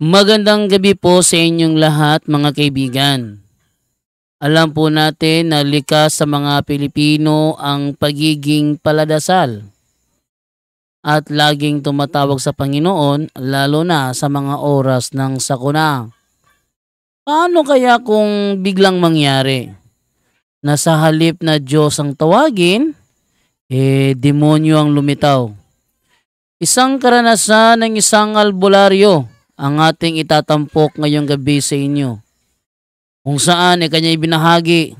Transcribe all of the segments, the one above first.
Magandang gabi po sa inyong lahat mga kaibigan. Alam po natin na likas sa mga Pilipino ang pagiging paladasal at laging tumatawag sa Panginoon lalo na sa mga oras ng sakuna. Paano kaya kung biglang mangyari na sa halip na Diyos ang tawagin, demonyo ang lumitaw? Isang karanasan ng isang albularyo ang ating itatampok ngayong gabi sa inyo. Kung saan kanya ibinahagi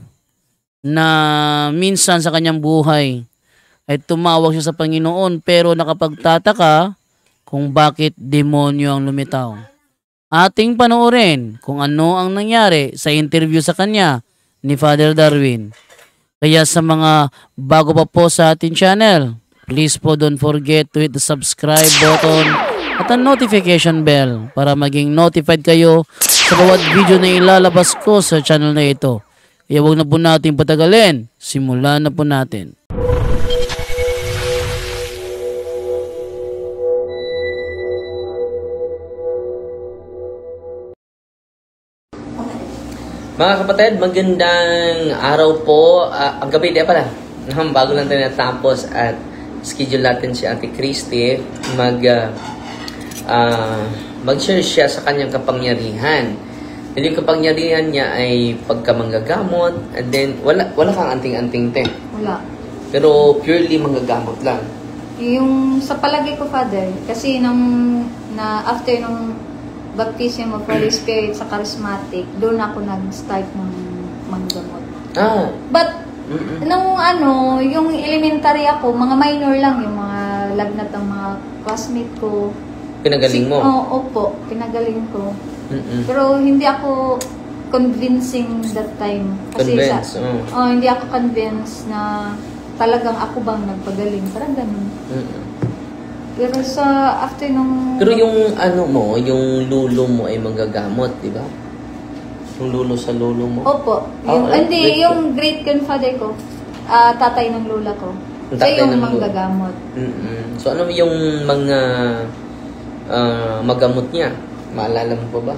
na minsan sa kanyang buhay ay tumawag siya sa Panginoon pero nakapagtataka kung bakit demonyo ang lumitaw. Ating panoorin kung ano ang nangyari sa interview sa kanya ni Father Darwin. Kaya sa mga bago pa po sa ating channel, please po don't forget to hit the subscribe button at ang notification bell para maging notified kayo sa bawat video na ilalabas ko sa channel na ito. Kaya huwag na po natin patagalin. Simulan na po natin. Mga kapatid, magandang araw po. Ang gabi di pala. Bago lang tayo natapos at schedule natin si Ate Christy mag-share siya sa kanyang kapangyarihan. And yung kapangyarihan niya ay pagkamanggagamot, and then wala kang anting-anting te. Wala. Pero purely manggagamot lang. Yung sa palagay ko, Father, kasi after nung baptism of Holy Spirit sa charismatic, doon ako nag-start ng manggamot. But yung elementary ako, mga minor lang, yung mga lagnat ng mga classmate ko. Pinagaling mo? Opo, pinagaling ko. Pero hindi ako convincing that time. Kasi hindi ako convinced na talagang ako bang nagpagaling. Parang ganun. Pero after nung... Pero yung yung lulo mo ay manggagamot, di ba? Yung lulo sa lulo mo? Opo. Yung great grandfather ko, tatay ng lula ko. Siya yung manggagamot. So ano yung mga magamot niya? Maalala mo pa ba?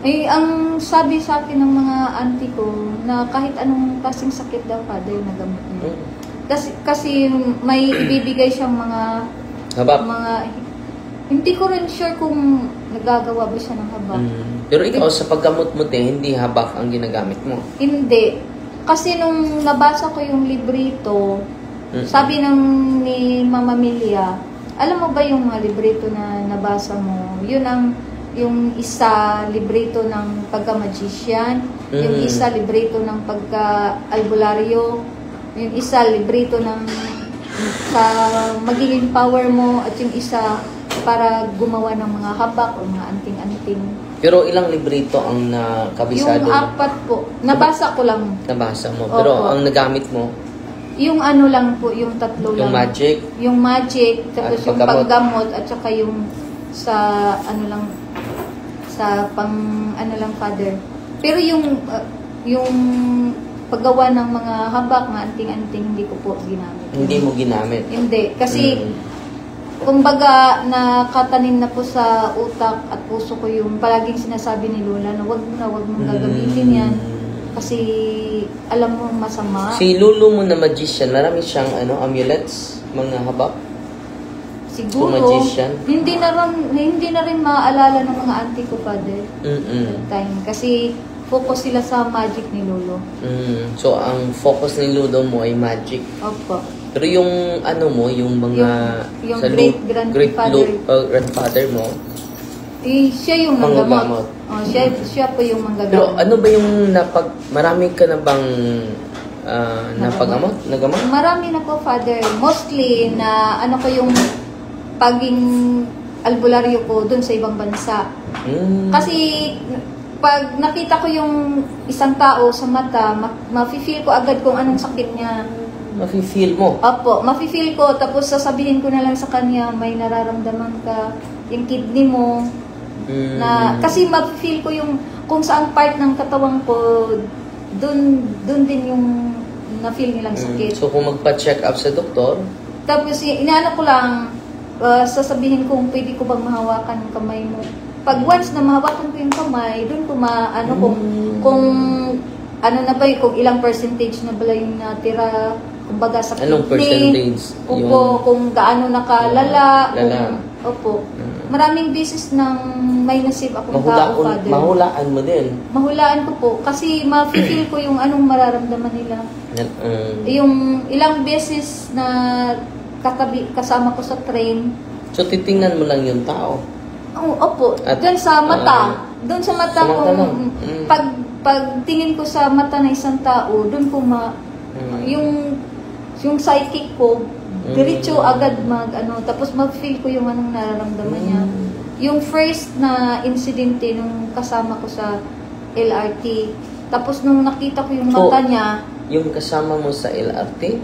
Ang sabi sa akin ng mga auntie ko na kahit anong kasing sakit daw, Father, nagamot niya. Kasi may ibibigay siyang mga habak. Hindi ko rin sure kung nagagawa ba siya ng habak. Pero ikaw, sa paggamot mo, hindi habak ang ginagamit mo? Hindi. Kasi nung nabasa ko yung librito, sabi ni Mama Milia, alam mo ba yung mga librito na nabasa mo? Yung isa librito ng pagka-magician, yung isa librito ng pagka-albularyo, yung isa librito ng sa magiging power mo, at yung isa para gumawa ng mga habak o mga anting-anting. Pero ilang librito ang nakabisado? Yung 4 po. Nabasa ko lang. Nabasa mo. Pero ang nagamit mo? Yung lang po, yung 3 lang. Yung magic? Yung magic, tapos yung paggamot, at saka yung sa Father. Pero yung paggawa ng mga habak, mga anting-anting, hindi ko po ginamit. Hindi mo ginamit? Hindi. Kasi, kumbaga, nakatanim na po sa utak at puso ko yung palaging sinasabi ni Lola na wag mong gagamitin yan. Kasi, alam mo masama. Si Lulu mo na magician, marami siyang amulets, mga habak? Siguro, hindi na rin maaalala ng mga auntie ko, Father. That time. Kasi, focus sila sa magic ni Lolo. So, ang focus ni Lolo mo ay magic. Opo. Pero yung yung mga... Yung great-grandfather mo, siya yung manggamot. Siya po yung manggamot. Pero ano ba yung marami ka na bang nagamot? Marami na po, Father. Mostly na ko yung paging albularyo ko dun sa ibang bansa. Kasi pag nakita ko yung isang tao sa mata, mafe-feel ko agad kung anong sakit niya. Mafe-feel mo? Opo, mafe-feel ko. Tapos sasabihin ko na lang sa kanya, may nararamdaman ka, yung kidney mo. Kasi mafe-feel ko yung kung saang part ng katawan ko, dun din yung na-feel nilang sakit. So kung magpa-check up sa doktor? Tapos inaano ko lang, sasabihin kong pwede ko bang mahawakan ng kamay mo. pag once na mahawakan ko yung kamay, doon ko maano kung ano na ba yun, kung ilang percentage na ba yung natira, kumbaga sa Anong kidney. percentage? Opo, kung gaano nakalala. Lala. Opo. Maraming beses nang may nasib akong tao, Father. Mahulaan mo din. Mahulaan ko po. Kasi ma-feel ko yung anong mararamdaman nila. Yung ilang beses na kasama ko sa train. So, titingnan mo lang yung tao. Opo. At, Doon sa mata. Doon sa mata ko. Pag tingin ko sa mata ng isang tao, doon ko yung psychic ko, diretso agad tapos mag-feel ko yung anong nararamdaman niya. Yung first na insidente nung kasama ko sa LRT, tapos nung nakita ko yung mata niya, yung kasama mo sa LRT?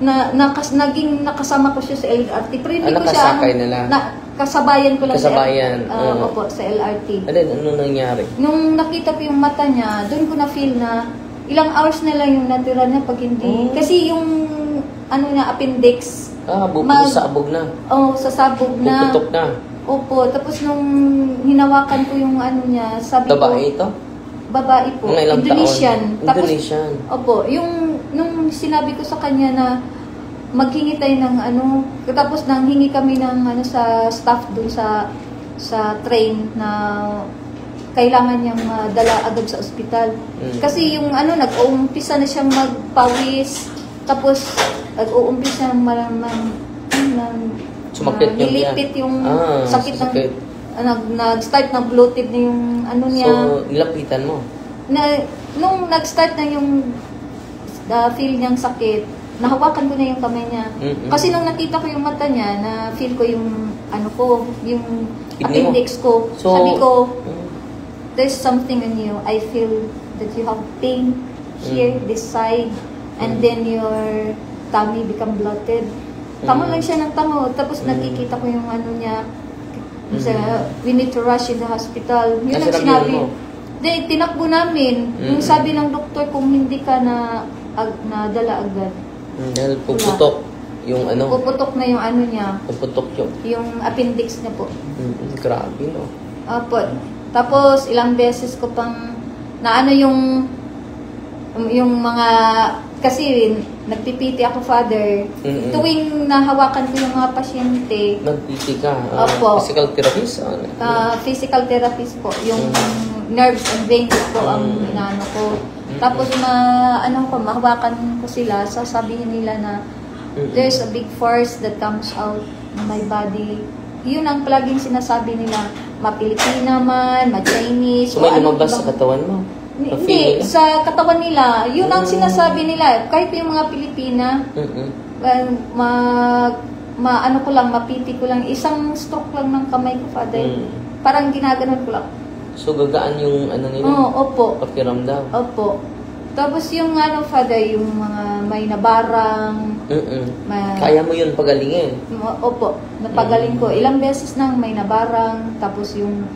naging nakasama ko siya sa LRT, pero hindi ko siya kasabayan ko lang kasabayan. opo, sa LRT. Ano nangyari? Nung nakita ko yung mata niya, doon ko na feel na ilang hours na lang yung natira niya pag hindi. Kasi yung appendix. Sa abog na. Sa sabog na. Puputok na. Opo, tapos nung hinawakan ko yung niya, sabi ko. Babae ito? Babae po. Indonesian. Taon? Indonesian. Opo, nung sinabi ko sa kanya na maghingi tayo ng tapos nang hingi kami ng sa staff dun sa train na kailangan niyang dala agad sa ospital. Kasi yung nag-uumpisa na siyang magpawis, tapos nag-uumpisa sumakit nilipit yung sakit ng nag-start na bloated na yung niya. So, nilapitan mo? Nung nag-start na yung feel niyang sakit, nahawakan ko na yung kamay niya. Kasi nung nakita ko yung mata niya, na feel ko yung yung appendix ko. So, sabi ko, there's something in you. I feel that you have pain here, this side, and then your tummy become bloated. Tamo lang siya ng tamo. Tapos nakikita ko yung niya. We need to rush in the hospital. Yun ang sinabi. Tinakbo namin. Yung sabi ng doktor, kung hindi ka nadala agad. Dahil puputok yung Puputok na yung niya. Puputok yung appendix niya po. Grabe, no? Opo. Tapos, ilang beses ko pang yung mga, kasi nagpipiti ako, Father. Tuwing nahawakan ko yung mga pasyente. Nagpiti ka? Opo. Physical therapist? Physical therapist po. Yung nerves and veins po ang inaano ko. Tapos mahawakan ko sila, sasabihin nila na there's a big force that comes out in my body. Yun ang palaging sinasabi nila. Ma-Pilipina man, ma-Chinese. So, may lumabas sa katawan mo? Hindi, sa katawan nila. Yun ang sinasabi nila. Kahit yung mga Pilipina, mapiti ko lang. Isang stroke lang ng kamay ko, Father. Parang ginaganon ko lang. So, gagaan yung nila? Opo. Pakiramdam? Opo. Tapos yung Father, yung mga may nabarang. Kaya mo yun pagalingin? Opo, napagaling ko. Ilang beses nang may nabarang. Tapos yung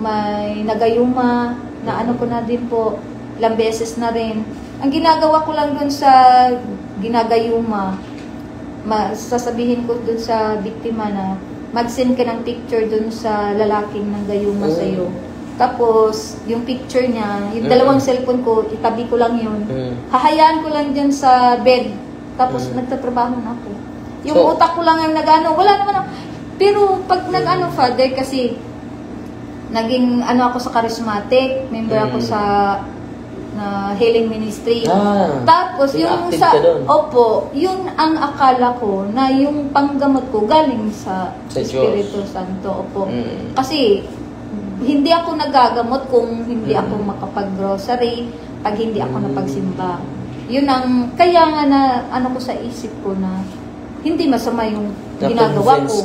may nagayuma, na ko na din po. Ilang beses na rin. Ang ginagawa ko lang dun sa ginagayuma, sasabihin ko dun sa biktima na mag-send ka ng picture dun sa lalaking nanggayuma sa'yo. Tapos, yung picture niya, yung dalawang cellphone ko, itabi ko lang yun. Hahayaan ko lang dyan sa bed. Tapos, nagtatrabaho na ako. Yung utak ko lang ang wala naman ako. Pero, pag Father, kasi, naging ako sa charismatic, member ako sa healing ministry. Tapos yung yun ang akala ko na yung panggamot ko galing sa Espiritu Santo. Kasi hindi ako nagagamot kung hindi ako makapag-grocery, pag hindi ako napagsimba. Yun ang kaya nga na ko sa isip ko na hindi masama yung ginagawa ko.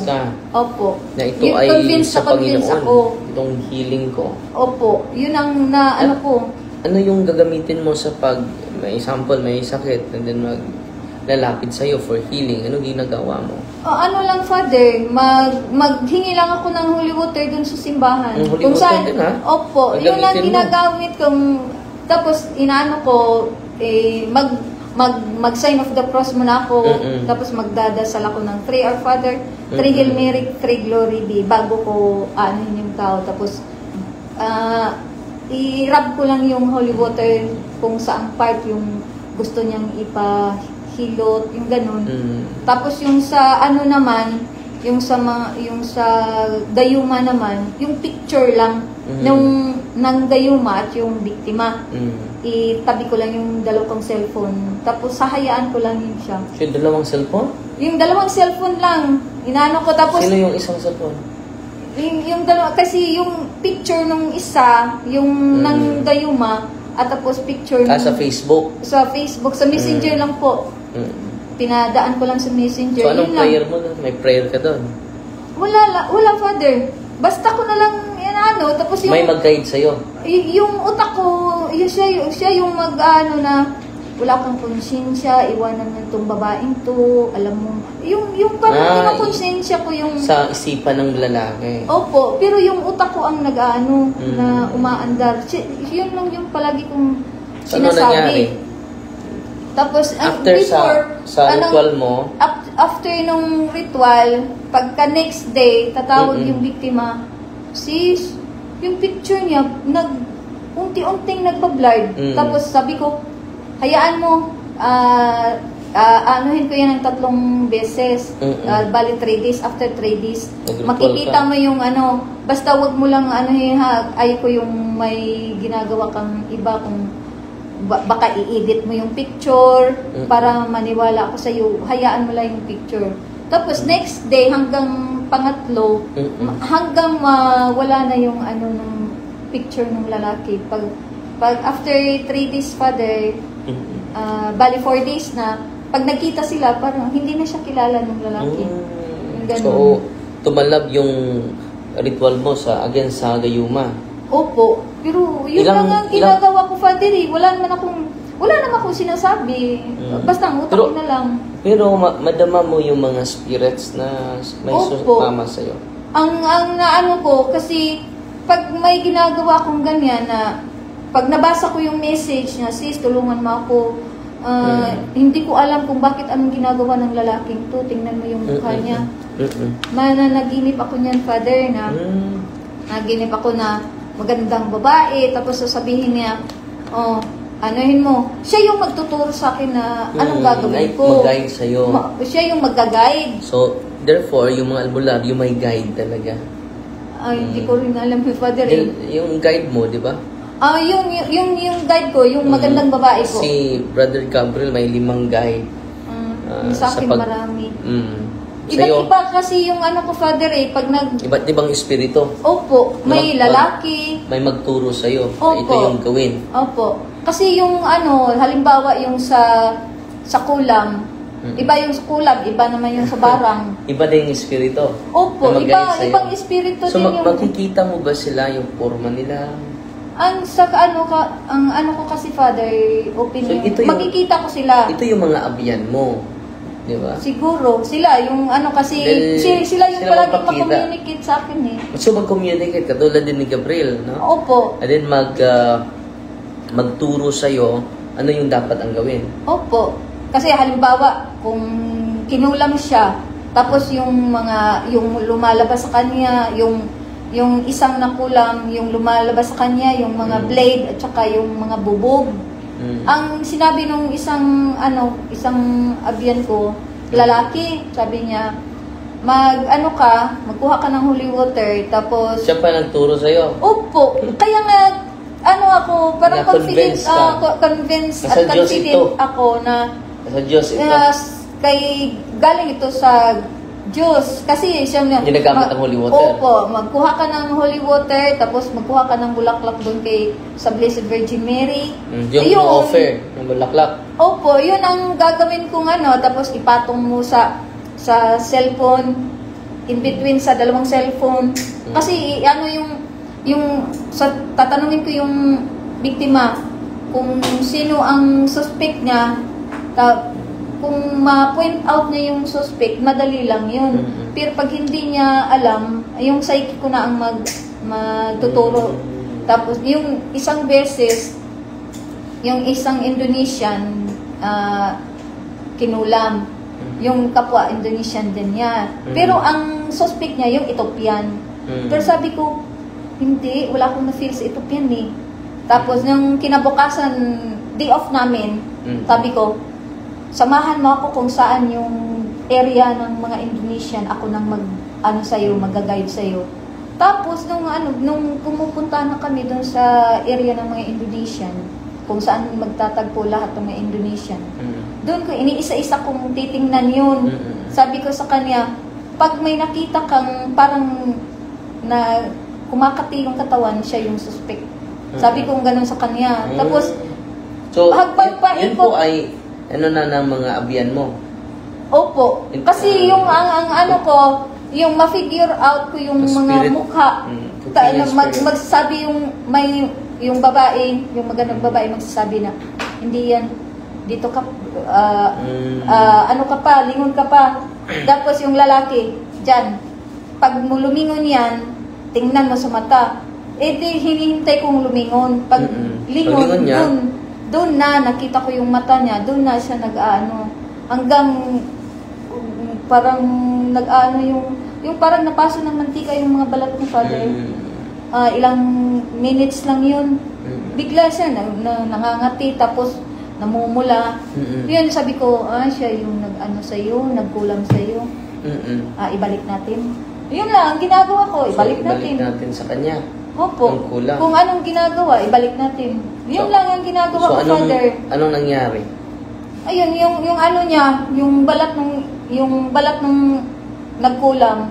Opo. Na ito ay sa Panginoon. Itong healing ko. Opo. Yun ang ko. Ano yung gagamitin mo sa may example, may sakit, and then lalapit sa'yo for healing? Ano ginagawa mo? Lang, Father, maghingi lang ako ng holy water dun sa simbahan. Holy water din, ha? Opo. Yun ang ginagamit kong, tapos inaano ko, mag-sign of the cross muna ako, tapos magdadasal ako ng 3 Our Father, 3 Hail Mary, 3 Glory Be, bago ko anuhin yung tao. Tapos, i-rub ko lang yung holy water kung saang part yung gusto niyang ipahilot, yung ganun. Tapos yung sa ano naman, yung sa dayuma naman, yung picture lang ng dayuma at yung biktima. Itabi ko lang yung dalawang cellphone. Tapos sahayaan ko lang yun siya. So, yung dalawang cellphone? Yung dalawang cellphone lang. Inaano ko tapos... Sino yung isang cellphone? Yung dalawa, kasi yung picture nung isa, yung ng dayuma, at tapos picture sa Facebook? Sa Facebook, sa Messenger lang po. Pinadaan ko lang sa Messenger. So, anong prayer mo? May prayer ka doon? Wala, Father. Basta ko na lang, tapos yung... May mag-guide sa'yo? Yung utak ko, siya yung mag-ano na, wala kang konsensya, iwanan mo itong babaeng to, alam mo, yung parang konsensya ko yung... Sa isipan ng lalaki. Opo, pero yung utak ko ang nag-ano, na umaandar. Yun lang yung palagi kong sinasabi. Ano nangyari? Tapos, after before, sa ritual mo? After nung ritual, pagka next day, tatawag yung biktima, sis, yung picture niya, unti-unting nagpa-blurred. Tapos sabi ko, hayaan mo, anuhin ko yan ng 3 beses. Bali 3 days, after 3 days. Makikita mo yung basta wag mo lang ay ko yung may ginagawa kang iba kung baka i-edit mo yung picture para maniwala ako sa iyo. Hayaan mo lang yung picture. Tapos next day hanggang pangatlo, hanggang wala na yung ng picture ng lalaki. Pag after 3 days, Father, bali 4 days na, pag nagkita sila, parang hindi na siya kilala ng lalaki. So, tumalab yung ritual mo sa gayuma. Opo. Pero yun lang ang ginagawa ko, Father. Wala naman akong sinasabi. Basta ang utak ko na lang. Pero madama mo yung mga spirits na may sumama sa'yo. Ang naano ko, kasi pag may ginagawa akong ganyan na pag nabasa ko yung message niya, sis, tulungan mo ako. Hindi ko alam kung bakit anong ginagawa ng lalaking to. Tingnan mo yung mukha niya. Naginip ako niyan, Father, na naginip ako na magandang babae, tapos sasabihin niya, anuhin mo. Siya yung magtuturo sa akin na anong gagawin ko. Mag-guide sa'yo. Siya yung mag-guide. So, therefore, yung mga albularyo may guide talaga. Hindi ko rin alam yung Father. Yung guide mo, di ba? Yung guide ko, yung magandang babae ko. Si Brother Gabriel may 5 guide. Sa akin marami. Sa'yo, Iba't-iba kasi yung ko, Father, pag iba't ibang espiritu. Opo, may lalaki. May magturo sa'yo. Opo. Ito yung gawin. Opo. Kasi yung halimbawa yung sa kulam, iba yung sa kulam, iba naman yung sa barang. Iba din yung espiritu. Opo, ibang espiritu so, din yung... makikita mo ba sila yung forma nila? Ang ko kasi, Father, opinion. So, makikita ko sila. Ito yung mga abyan mo. Di ba? Siguro. Sila, yung kasi, sila yung palagi mag-communicate sa akin eh. So, mag-communicate, katulad din ni Gabriel, no? Opo. And then, magturo sa'yo, ano yung dapat ang gawin? Opo. Kasi halimbawa, kung kinulam siya, tapos yung lumalabas sa kanya, yung isang nakulam, yung lumalabas sa kanya, yung mga blade, at saka yung mga bubog. Ang sinabi nung isang abyan ko, lalaki, sabi niya, magkuha ka ng holy water, tapos... Siya pa nagturo sa'yo? Opo. Kaya nga, ako, parang convinced at confident ako na... Sa Diyos ito? Galing ito sa Diyos. Kasi siya ginagamit ang holy water. Opo, magkuha ka ng holy water, tapos magkuha ka ng bulaklak doon sa Blessed Virgin Mary. Yung offer ng bulaklak. Opo, yun ang gagawin kong tapos ipatong mo sa cellphone, in between sa dalawang cellphone. Kasi tatanungin ko yung biktima kung sino ang suspect niya. Kung ma-point out niya yung suspect, madali lang yun. Pero pag hindi niya alam, yung psychic ko na ang magtuturo. Tapos yung isang beses, yung isang Indonesian, kinulam. Yung kapwa Indonesian din niya. Pero ang suspect niya yung Ethiopian. Pero sabi ko, hindi, wala akong na-feel sa Ethiopian eh. Tapos yung kinabukasan, day off namin, sabi ko, samahan mo ako kung saan yung area ng mga Indonesian, ako nang mag-guide sa'yo. Tapos nung pumupunta na kami doon sa area ng mga Indonesian, kung saan magtatagpo lahat ng mga Indonesian, doon ko iniisa-isa kong titingnan yun. Sabi ko sa kanya, pag may nakita kang parang na kumakati yung katawan, siya yung suspect. Sabi ko ganun sa kanya. Tapos, so, yun po ay ano na ng mga abyan mo? Opo. Kasi yung ang ano ko, yung ma-figure out ko yung mga mukha. Magsasabi yung babae, yung magandang babae magsasabi na, hindi yan, dito ka, ano ka pa, lingon ka pa. Tapos yung lalaki, dyan, pag lumingon yan, tingnan mo sa mata. Eh di hinihintay kong lumingon. Pag lingon, doon na nakita ko yung mata niya, doon na siya nag-ano. Hanggang parang nag-ano yung parang napaso ng mantika yung mga balat ni Father. Ilang minutes lang yun. Bigla siya nangangati, tapos namumula. Yun, sabi ko, siya yung nag-ano sa'yo, nagkulam sa'yo. Ibalik natin. Yun lang, ang ginagawa ko, ibalik natin. Ibalik natin sa kanya. Opo. Kung anong ginagawa, ibalik natin. Yun lang ang ginagawa ko, Father. Anong nangyari? Ayun, yung ano niya, yung balat ng nagkulam,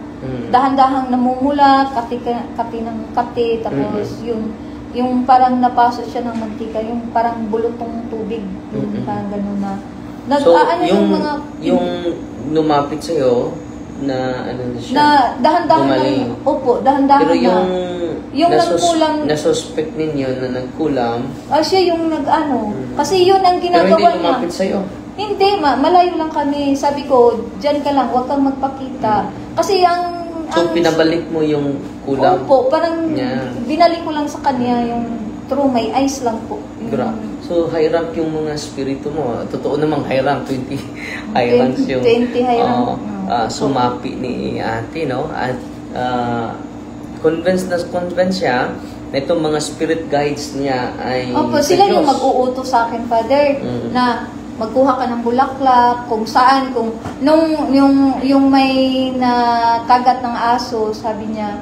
dahan-dahang namumula, kati ng kati, tapos yung parang napaso siya ng mantika, yung parang bulutong tubig, parang gano'n na. So, yung lumapit sa'yo, na ano na siya? Na dahan-dahan lang, opo, dahan-dahan. Pero yung nagkulam, na-suspect ninyo na nagkulam, siya yung nag-ano. Kasi yun ang ginagawa niya. Pero hindi lumapit sa'yo? Hindi, malayo lang kami. Sabi ko, dyan ka lang, huwag kang magpakita. Kasi So, pinabalik mo yung kulam? Opo, parang binalik ko lang sa kanya yung through my eyes lang po. So, high rank yung mga spirito mo. Totoo namang high rank, 20 high ranks yung 20 high rank. Sumapi ni ate, no? At convinced siya na itong mga spirit guides niya ay opo, sila yung mag-uutos sa akin, Father, na magkuha ka ng bulaklak, kung saan, yung may nakagat ng aso, sabi niya,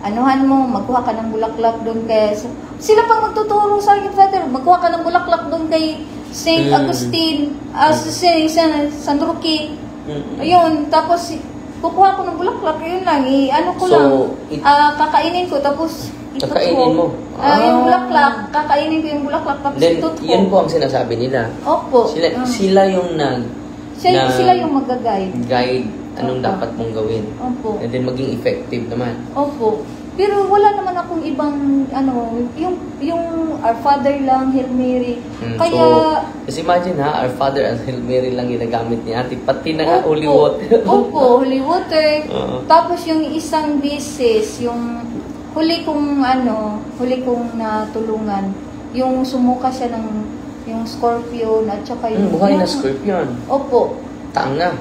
anuhan mo, magkuha ka ng bulaklak doon kay... Sila pang magtuturo sa akin, Father, magkuha ka ng bulaklak doon kay Saint Agustin, San Roque. Ayun, tapos kukuha ko ng bulaklak, yun lang, kakainin ko, tapos kakainin mo? Yung bulaklak, kakainin ko yung bulaklak, tapos then, ituto ko. Yun po ang sinasabi nila. Opo. Sila yung sila yung mag-guide. Guide anong dapat mong gawin. Opo. And then maging effective naman. Opo. Pero wala naman akong ibang, yung Our Father lang, Hail Mary. Kaya... So, imagine Our Father and Hail Mary lang ginagamit ni ate. Pati na Holy Water. Opo, Holy Water. Tapos yung isang beses, yung huli kong natulungan, yung sumuka siya ng yung scorpion at saka yung... buhay na scorpion? Opo. Tanga?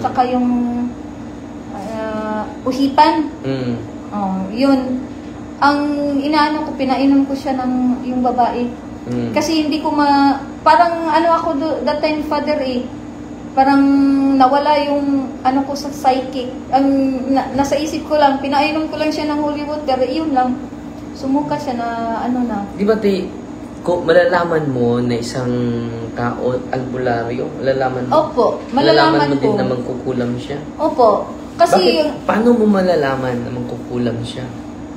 Saka yung uhipan. Yun. Ang inaano ko, pinainom ko siya ng yung babae. Kasi hindi ko parang ako that time, Father, parang nawala yung ko sa psychic. Nasa isip ko lang, pinainom ko lang siya ng holy water, yun lang. Sumuka siya na na. Di ba kung malalaman mo na isang tao albularyo, malalaman mo? Opo, malalaman mo din na mangkukulam siya? Opo. Kasi paano mo malalaman na mangkukulam siya?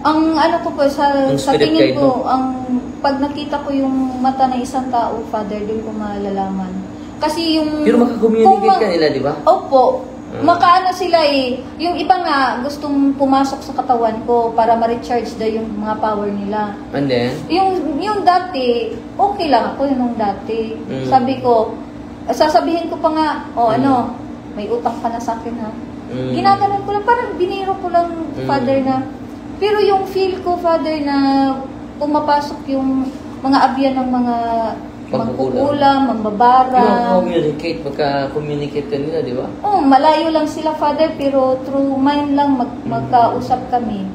Ang ko po, sa tingin ko, pag nakita ko yung mata ng isang tao, Father, doon ko malalaman. Kasi yung... Pero makakommunicate ka nila, di ba? Opo. Makaano sila yung iba nga gustong pumasok sa katawan ko para ma-recharge yung mga power nila. And then? Yung dati, okay lang ako yung dati. Sabi ko, sasabihin ko pa nga, may utang ka na sa akin ha. Ginaganon ko lang, parang biniro ko lang, Father, na. Pero yung feel ko, Father, na pumapasok yung mga abyan ng mga magkukulam, mambabara. Magka-communicate ka nila, di ba? Oh, malayo lang sila, Father, pero through mind lang magkausap kami.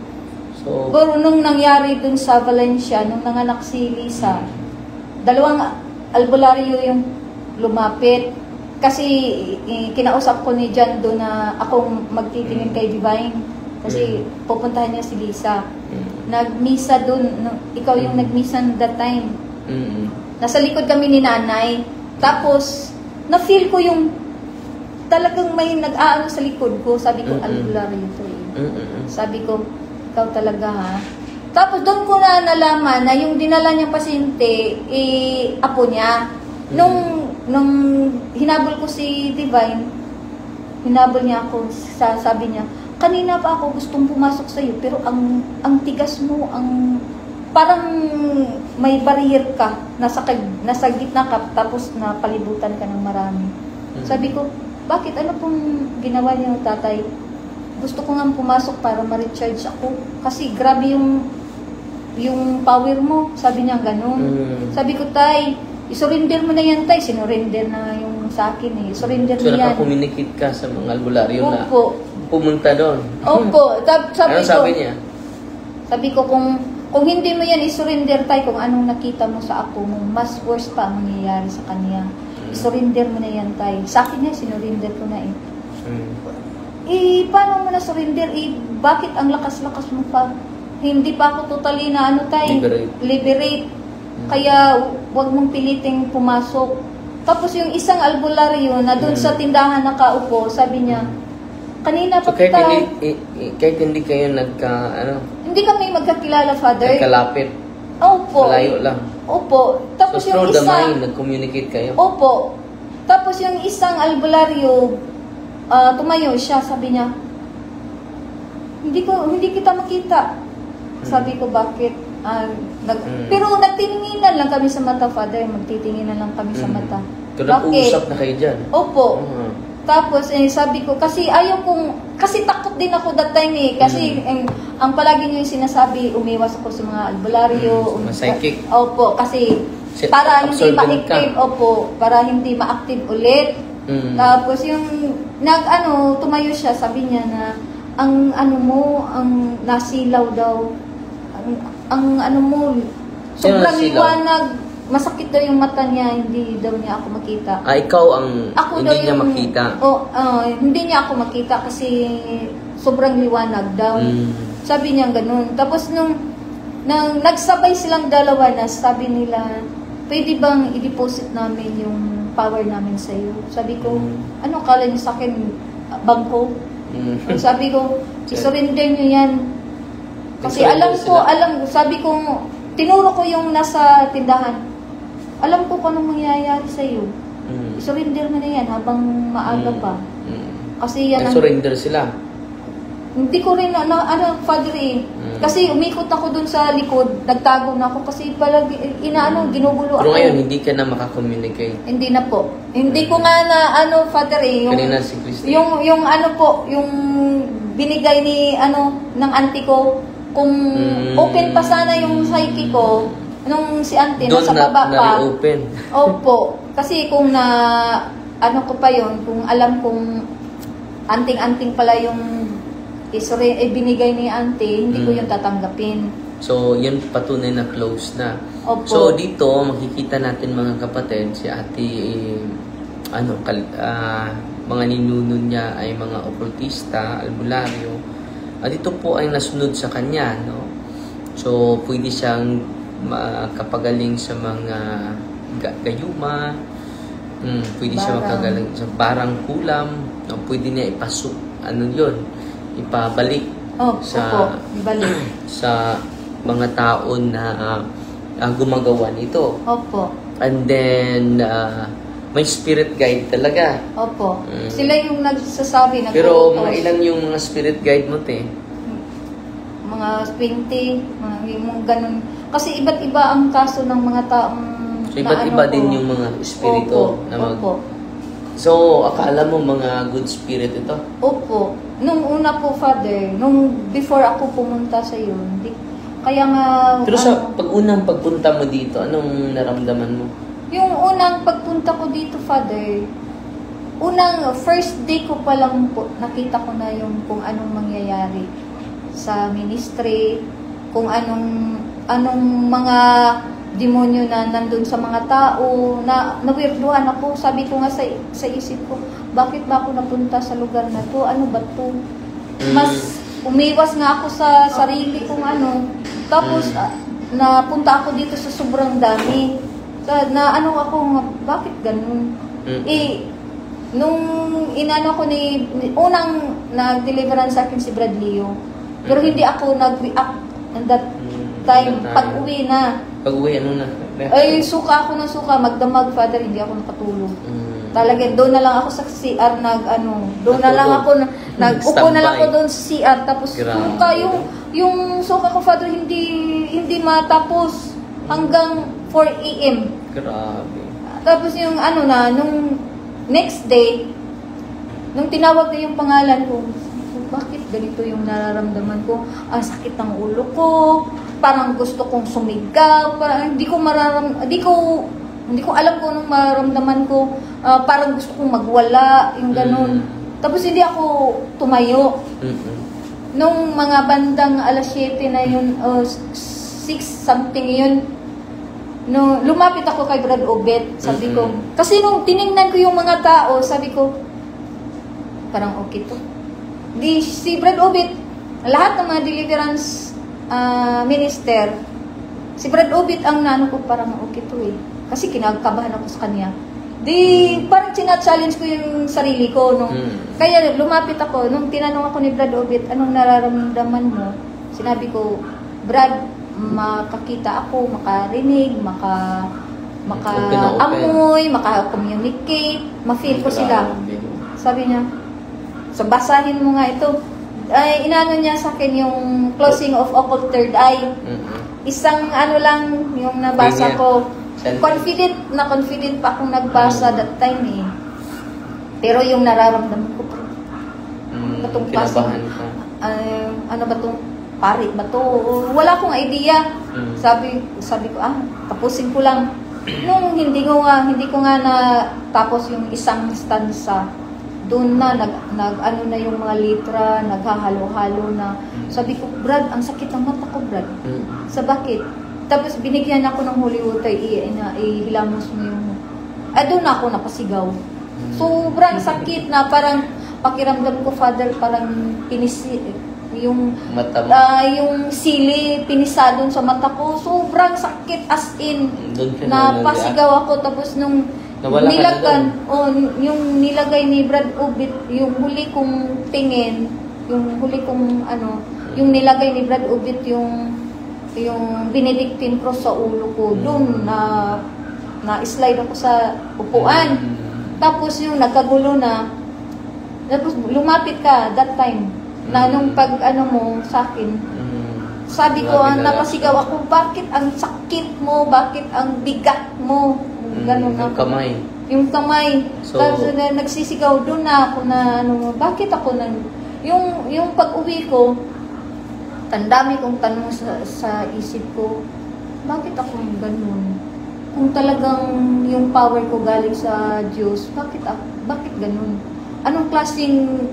So, Pero nung nangyari dun sa Valencia, nung nanganak si Lisa, 2 albularyo yung lumapit. Kasi kinausap ko ni John doon na akong magtitingin kay Divine. Kasi pupuntahan niya si Lisa. Nagmisa doon. Ikaw yung nagmisa that time. Nasa likod kami ni nanay. Tapos, na-feel ko yung talagang may nag-aano sa likod ko. Sabi ko, albularyo to eh. Sabi ko, ikaw talaga ha. Tapos doon ko na nalaman na yung dinala niyang pasyente, apo niya. Nung hinabol ko si Divine, hinabol niya ako, sabi niya, kanina pa ako gustong pumasok sa iyo, pero ang tigas mo, parang may barrier ka, nasa gitna ka, tapos napalibutan ka ng marami. Sabi ko, bakit? Ano pong ginawa niyo, tatay? Gusto ko nga pumasok para ma-recharge ako. Kasi grabe yung power mo. Sabi niya ganun. Sabi ko, tay, isurrender mo na yan, tay. Sinurrender na yung sa akin eh. Surrender so mo yan. naka-communicate ka sa mga albularyo na Opo. pumunta doon. Opo. Ano sabi niya? Sabi ko, kung hindi mo yan isurrender, tay, kung anong nakita mo sa apo mo, mas worse pa ang mangyayari sa kanya. Isurrender mo na yan, tay. Sa akin niya, sinurrender ko na eh. Paano mo na surrender? Bakit ang lakas-lakas mo pa? Hindi pa ako totally na liberate. Kaya wag mong piliting pumasok. Tapos yung isang albularyo na doon sa tindahan nakaupo, sabi niya, kanina pa so, kahit hindi kayo hindi kami magkakilala, Father. Nagkalapit. Opo. Malayo lang. Opo. Tapos so, yung through the isa, mind, nag-communicate kayo? Opo. Tapos yung isang albularyo, tumayo siya, sabi niya, hindi kita makita. Sabi ko, bakit? Pero nagtitinginan lang kami sa mata, Father. Magtitinginan lang kami sa mata. So, nag-uusap na kayo dyan? Opo. Tapos, sabi ko, kasi takot din ako that time eh. Kasi, ang palagi niyo yung sinasabi, umiwas ako sa mga albularyo. Psychic. Opo, kasi para hindi ma-active, para hindi ma-active ulit. Tapos yung tumayo siya, sabi niya na ang nasilaw daw. Ang sobrang liwanag, masakit daw yung mata niya, hindi daw niya ako makita. Ikaw hindi niya makita? Hindi niya ako makita kasi sobrang liwanag daw. Sabi niya ganun. Tapos nung nagsabay silang dalawa na, sabi nila, pwede bang i-deposit namin yung power namin sa iyo? Sabi ko, ano kala niyo sa akin? Bangko? Sabi ko, i-surrender niyo yan. Kasi sabi ko, tinuro ko yung nasa tindahan. Alam ko kung anong mangyayari sa iyo. I-surrender mo na yan habang maaga pa. Kasi yan surrender sila? Hindi ko rin, Father eh. Kasi umikot ako dun sa likod, nagtago na ako kasi ginugulo ako. Pero ngayon, hindi ka na makakommunicate? Hindi na po. Hindi ko nga na, Father eh. Kanina si Christy? Yung yung binigay ng auntie ko, kung open pa sana yung psyche ko, nung si auntie, nasa baba pa. Doon na-open? Opo. Kasi kung ko pa yun, kung alam kong anting-anting pala yung binigay ni auntie, hindi ko yung tatanggapin. So, yun patunay na close na. Opo. So, dito, makikita natin mga kapatid, si ate, mga ninuno niya ay mga okultista, albularyo. Dito po ay nasunod sa kanya, no? So, pwede siyang makapagaling sa mga gayuma, pwede siya makagaling sa barang kulam, no? Pwede niya ipasok, ipabalik sa mga tao na gumagawa nito. Opo. And then, may spirit guide talaga. Opo. Sila yung nagsasabi. Pero mga ilan yung mga spirit guide mo, te? Mga 20, yung ganun. Kasi iba't iba ang kaso ng mga taong so, iba't iba din yung mga espiritu. Opo. So, akala mo mga good spirit ito? Opo. Nung una po, Father, before ako pumunta sa iyo, kaya nga... Pero sa unang pagpunta mo dito, anong naramdaman mo? Yung unang pagpunta ko dito, Father, first day ko pa lang po, nakita ko na yung kung anong mangyayari sa ministry, kung anong mga demonyo na nandun sa mga tao, na nawirduhan ako. Sabi ko nga sa isip ko, bakit ba ako napunta sa lugar na to? Ano ba to? Mas umiwas nga ako sa sarili kong Tapos, napunta ako dito sa sobrang dami. Na ako, bakit ganun? Nung inano ko unang nag-deliverance sa akin si Brad Leo, pero hindi ako nag-react at that time. Pag-uwi na. Pag-uwi, ano na? Ay, suka ako ng suka. Magdamag, Father, hindi ako nakatulog. Talaga, doon na lang ako sa CR doon na lang ako, nag-upo na lang ako doon sa CR. Tapos, suka, yung suka ko, Father, hindi matapos hanggang 4 AM. Grabe. Tapos yung nung next day, nung tinawag na yung pangalan ko, bakit ganito yung nararamdaman ko? Ang sakit ng ulo ko, parang gusto kong sumigaw, parang hindi ko alam kung anong mararamdaman ko, parang gusto kong magwala, yung ganun. Tapos hindi ako tumayo. Nung mga bandang alas 7 na yun, 6 something yun, no, lumapit ako kay Brad Obet, sabi ko, kasi nung tiningnan ko yung mga tao, sabi ko, parang okay to. Si Brad Obet, lahat ng mga deliverance minister, si Brad Obet ang ko, parang okay to eh. Kasi kinakabahan ako sa kanya. Parang challenge ko yung sarili ko. Kaya lumapit ako, nung tinanong ako ni Brad Obet, anong nararamdaman mo? Sinabi ko, Brad, makakita ako, makarinig, maka-amoy, maka-communicate, ma-feel ko sila. Sabi niya, so basahin mo nga ito. Ay, inano niya sa akin yung closing of occult third eye. Isang lang yung nabasa ko. Confident pa akong nagbasa that time eh. Pero yung nararamdaman ko, batong kinabahan ka. Ano ba itong pari ba to? Wala akong idea. Sabi ko, tapusin ko lang. Nung hindi ko nga na tapos yung isang stanza, doon na nag na yung mga litra, naghahalo-halo na. Sabi ko, Brad, ang sakit ng mata ko, Brad. Sa bakit? Tapos binigyan ako ng holy water, ihilamos mo yung doon ako napasigaw. Sobrang sakit na parang pakiramdam ko, Father, parang yung mata mo? Yung sili, pinisa doon sa mata ko. Sobrang sakit as in. Napasigaw ako. Tapos nung yung nilagay ni Brad Obet, yung huli kong tingin, yung nilagay ni Brad Obet, yung Benedictine cross sa ulo ko, doon na-slide ako sa upuan. Tapos yung nagkagulo na, tapos lumapit ka that time, na nung pag mo sa akin, sabi ko, napasigaw ako, bakit ang sakit mo, bakit ang bigat mo, ganun yung kamay. Yung kamay. So, tapos nagsisigaw doon na ako na, bakit ako yung pag-uwi ko, ang dami kong tanong sa isip ko, bakit ako ganun? Kung talagang yung power ko galing sa Diyos, bakit ganun? Anong klaseng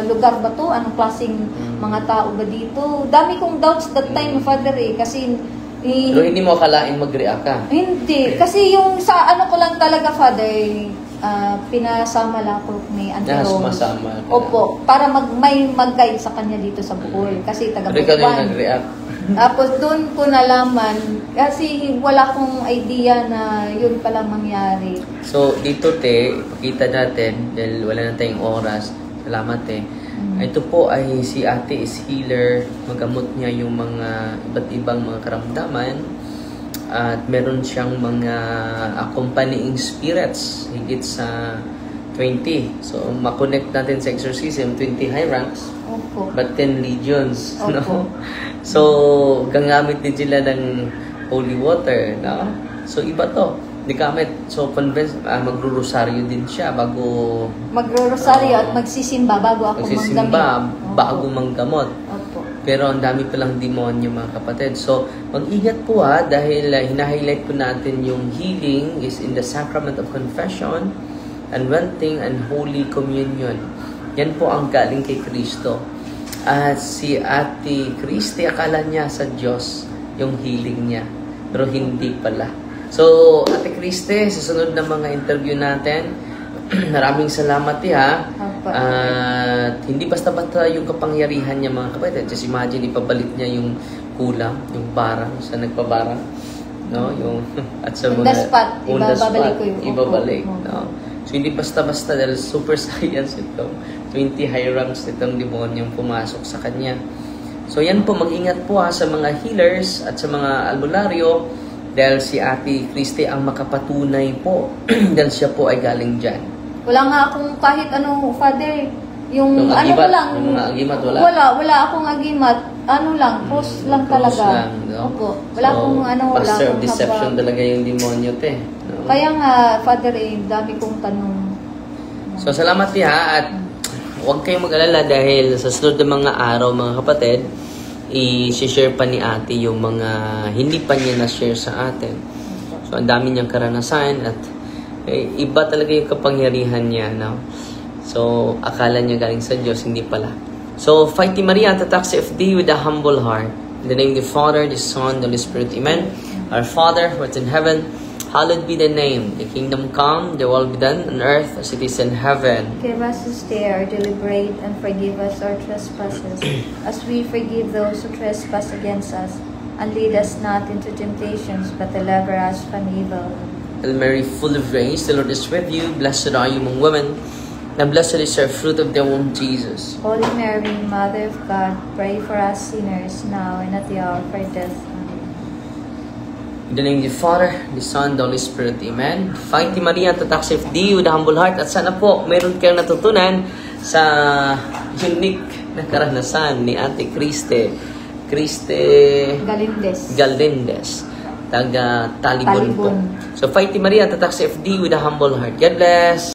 lugar ba to? Anong klaseng mga tao ba dito? Dami kong doubts that time, Father kasi pero hindi mo akalain mag-react ka? Hindi. Kasi yung sa ko lang talaga, Father, pinasama lang ako ni Auntie Rose. Opo, para mag-guide sa kanya dito sa Bohol. Kasi taga-Butuan. Tapos doon ko nalaman, kasi wala akong idea na yun pala mangyari. So, dito, ipakita natin, dahil wala na tayong oras. Salamat, Ito po ay si ate is healer. Magamot niya yung mga iba't ibang mga karamdaman. At meron siyang mga accompanying spirits, higit sa 20. So, makonect natin sa exorcism, 20 high ranks, but 10 legions. No? So, gagamit din sila ng holy water. No? So, iba to. Di gamit. So, magro-rosaryo din siya bago... Magro-rosaryo at magsisimba bago ako manggamot. Bago manggamot. Opo. Pero ang dami palang demonyo mga kapatid. So, mag-ingat po dahil hina-highlight po natin yung healing is in the sacrament of confession, unventing, and Holy Communion. Yan po ang galing kay Kristo. At si Ate Christy, akala niya sa Diyos yung healing niya. Pero hindi pala. So, Ate Christy, sa sunod na mga interview natin, maraming salamat at hindi basta-basta yung kapangyarihan niya mga kapatid. Just imagine, ipabalik niya yung kulang, yung barang sa nagpabarang, no? Yung at sa on mga the spot, ibabalik ko yung ibabalik, no? So hindi basta-basta dahil super science itong 20 high ranks itong demonyong pumasok sa kanya. So yan po, mag-ingat po sa mga healers at sa mga albularyo dahil si Ate Christy ang makapatunay po dahil siya po ay galing dyan. Wala nga akong kahit ano, Father, yung ano agimat, ko lang. Yung mga agimat, wala? Wala akong agimat. Ano lang, cross lang talaga. Cross lang, no? Opo. Wala akong ano, wala Master of akong deception habang. talaga yung demonyo, no? Kaya nga, Father, dami kong tanong. So, salamat at huwag kayong mag-alala dahil sa sunod na mga araw, mga kapatid, i-share pa ni Ate yung mga hindi pa niya na-share sa atin. So, ang dami niyang karanasan at iba talaga yung kapangyarihan niya, no? So, akala niya galing sa Diyos, hindi pala. So, Fighting Maria, tatak sa FD with a humble heart. In the name of the Father, the Son, the Holy Spirit, Amen. Our Father, who art in heaven, hallowed be thy name. The kingdom come, the will be done on earth as it is in heaven. Give us this day our daily bread, and forgive us our trespasses, as we forgive those who trespass against us. And lead us not into temptations, but deliver us from evil. Hail Mary, full of grace, the Lord is with you. Blessed are you among women, and blessed is the fruit of the womb, Jesus. Holy Mary, Mother of God, pray for us sinners, now and at the hour of our death. Amen. In the name of the Father, the Son, the Holy Spirit, Amen. Fighting Maria, tatak sa FD with a humble heart. At sana po, mayroon kayong natutunan sa unique na karanasan ni Ate Christy Galindez, taga Talibon po. So, Fighting Maria, tatak sa FD with a humble heart. God bless!